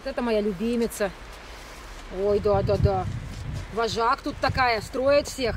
Вот это моя любимица. Ой, да-да-да. Вожак тут такая, строит всех.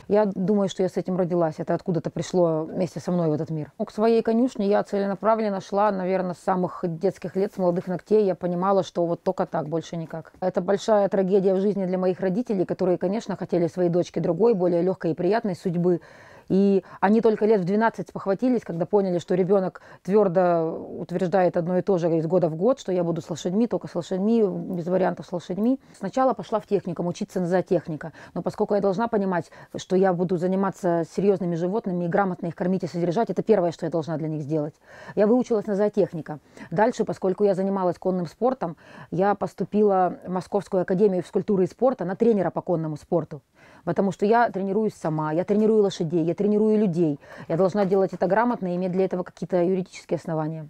Я думаю, что я с этим родилась. Это откуда-то пришло вместе со мной в этот мир. К своей конюшне я целенаправленно шла, наверное, с самых детских лет, с молодых ногтей. Я понимала, что вот только так, больше никак. Это большая трагедия в жизни для моих родителей, которые, конечно, хотели своей дочке другой, более легкой и приятной судьбы. И они только лет в 12 спохватились, когда поняли, что ребенок твердо утверждает одно и то же из года в год, что я буду с лошадьми, только с лошадьми, без вариантов с лошадьми. Сначала пошла в техникум, учиться на зоотехника. Но поскольку я должна понимать, что я буду заниматься серьезными животными и грамотно их кормить и содержать, это первое, что я должна для них сделать. Я выучилась на зоотехника. Дальше, поскольку я занималась конным спортом, я поступила в Московскую академию физкультуры и спорта на тренера по конному спорту. Потому что я тренируюсь сама, я тренирую лошадей, я тренирую людей. Я должна делать это грамотно и иметь для этого какие-то юридические основания.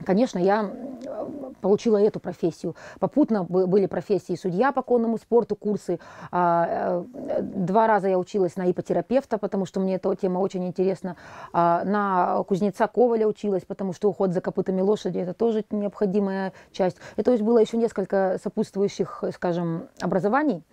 Конечно, я получила эту профессию. Попутно были профессии судья по конному спорту, курсы. 2 раза я училась на ипотерапевта, потому что мне эта тема очень интересна. На кузнеца Коваля училась, потому что уход за копытами лошади – это тоже необходимая часть. И то есть было еще несколько сопутствующих, скажем, образований.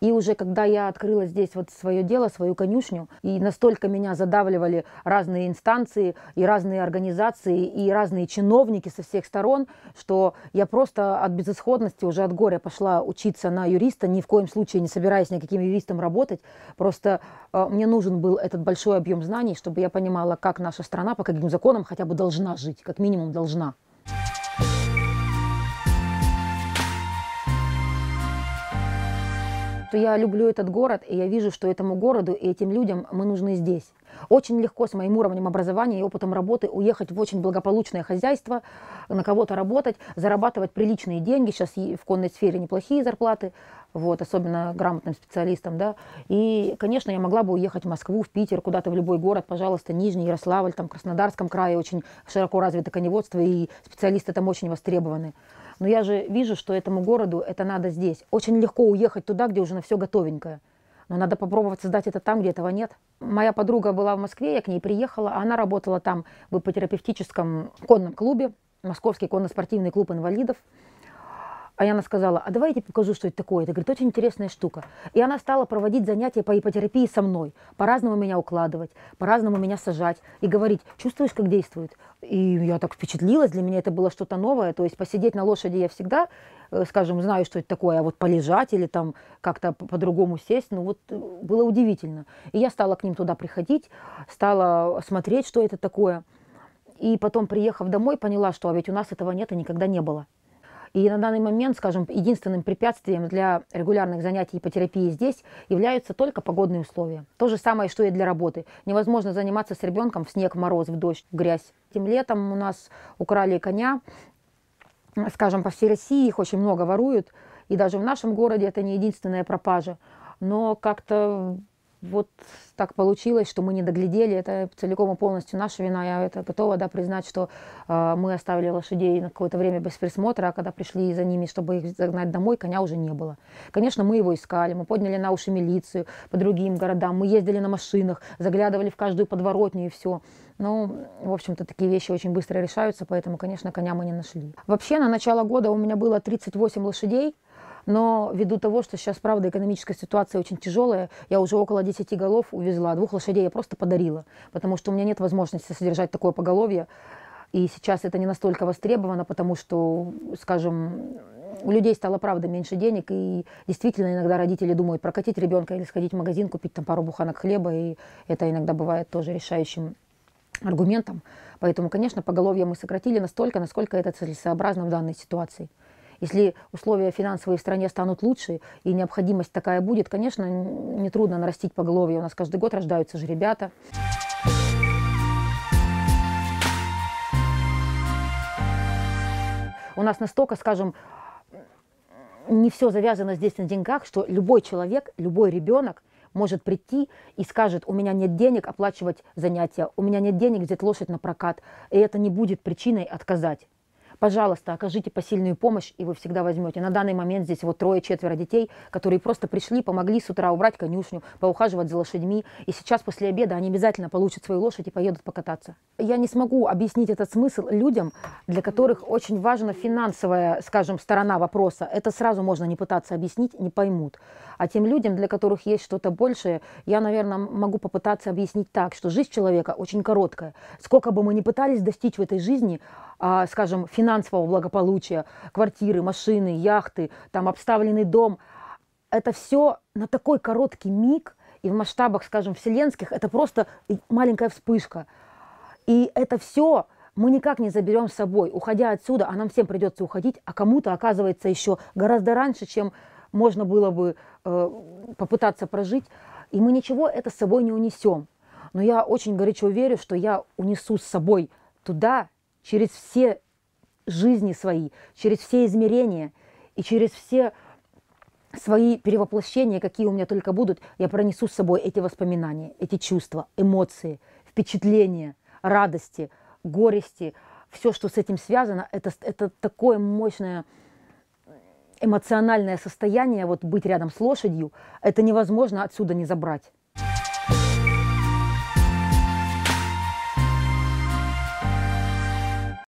И уже когда я открыла здесь вот свое дело, свою конюшню, и настолько меня задавливали разные инстанции, и разные организации, и разные чиновники со всех сторон, что я просто от безысходности, уже от горя пошла учиться на юриста, ни в коем случае не собираясь никаким юристом работать. Просто мне нужен был этот большой объем знаний, чтобы я понимала, как наша страна по каким законам хотя бы должна жить, как минимум должна. Я люблю этот город, и я вижу, что этому городу и этим людям мы нужны здесь. Очень легко с моим уровнем образования и опытом работы уехать в очень благополучное хозяйство, на кого-то работать, зарабатывать приличные деньги. Сейчас в конной сфере неплохие зарплаты, вот, особенно грамотным специалистам. Да. И, конечно, я могла бы уехать в Москву, в Питер, куда-то в любой город, пожалуйста, Нижний, Ярославль, там, в Краснодарском крае очень широко развито коневодство, и специалисты там очень востребованы. Но я же вижу, что этому городу это надо здесь. Очень легко уехать туда, где уже на все готовенькое. Но надо попробовать создать это там, где этого нет. Моя подруга была в Москве, я к ней приехала. Она работала там в ипотерапевтическом конном клубе, Московский конно-спортивный клуб инвалидов. А она сказала, а давай я тебе покажу, что это такое. Это, говорит, очень интересная штука. И она стала проводить занятия по ипотерапии со мной. По-разному меня укладывать, по-разному меня сажать. И говорить, чувствуешь, как действует? И я так впечатлилась, для меня это было что-то новое. То есть посидеть на лошади я всегда, скажем, знаю, что это такое. А вот полежать или там как-то по-другому сесть, ну вот было удивительно. И я стала к ним туда приходить, стала смотреть, что это такое. И потом, приехав домой, поняла, что ведь у нас этого нет и никогда не было. И на данный момент, скажем, единственным препятствием для регулярных занятий ипотерапии здесь являются только погодные условия. То же самое, что и для работы. Невозможно заниматься с ребенком в снег, в мороз, в дождь, в грязь. Этим летом у нас украли коня. Скажем, по всей России их очень много воруют. И даже в нашем городе это не единственная пропажа. Но как-то вот так получилось, что мы не доглядели. Это целиком и полностью наша вина. Я это готова, да, признать, что мы оставили лошадей на какое-то время без присмотра, а когда пришли за ними, чтобы их загнать домой, коня уже не было. Конечно, мы его искали, мы подняли на уши милицию по другим городам, мы ездили на машинах, заглядывали в каждую подворотню и все. Но, в общем-то, такие вещи очень быстро решаются, поэтому, конечно, коня мы не нашли. Вообще, на начало года у меня было 38 лошадей. Но ввиду того, что сейчас, правда, экономическая ситуация очень тяжелая, я уже около 10 голов увезла, 2 лошадей я просто подарила, потому что у меня нет возможности содержать такое поголовье. И сейчас это не настолько востребовано, потому что, скажем, у людей стало, правда, меньше денег, и действительно иногда родители думают прокатить ребенка или сходить в магазин, купить там пару буханок хлеба, и это иногда бывает тоже решающим аргументом. Поэтому, конечно, поголовье мы сократили настолько, насколько это целесообразно в данной ситуации. Если условия финансовые в стране станут лучше и необходимость такая будет, конечно, нетрудно нарастить поголовье. У нас каждый год рождаются же ребята. У нас настолько, скажем, не все завязано здесь на деньгах, что любой человек, любой ребенок может прийти и скажет, у меня нет денег оплачивать занятия, у меня нет денег взять лошадь на прокат, и это не будет причиной отказать. Пожалуйста, окажите посильную помощь, и вы всегда возьмете. На данный момент здесь вот 3-4 детей, которые просто пришли, помогли с утра убрать конюшню, поухаживать за лошадьми. И сейчас после обеда они обязательно получат свою лошадь и поедут покататься. Я не смогу объяснить этот смысл людям, для которых очень важна финансовая, скажем, сторона вопроса. Это сразу можно не пытаться объяснить, не поймут. А тем людям, для которых есть что-то большее, я, наверное, могу попытаться объяснить так, что жизнь человека очень короткая. Сколько бы мы ни пытались достичь в этой жизни, скажем, финансового благополучия, квартиры, машины, яхты, там обставленный дом, это все на такой короткий миг, и в масштабах, скажем, вселенских, это просто маленькая вспышка. И это все мы никак не заберем с собой. Уходя отсюда, а нам всем придется уходить, а кому-то, оказывается, еще гораздо раньше, чем можно было бы попытаться прожить. И мы ничего это с собой не унесем. Но я очень горячо верю, что я унесу с собой туда, через все жизни свои, через все измерения и через все свои перевоплощения, какие у меня только будут, я пронесу с собой эти воспоминания, эти чувства, эмоции, впечатления, радости, горести, все, что с этим связано, это такое мощное эмоциональное состояние, вот быть рядом с лошадью, это невозможно отсюда не забрать.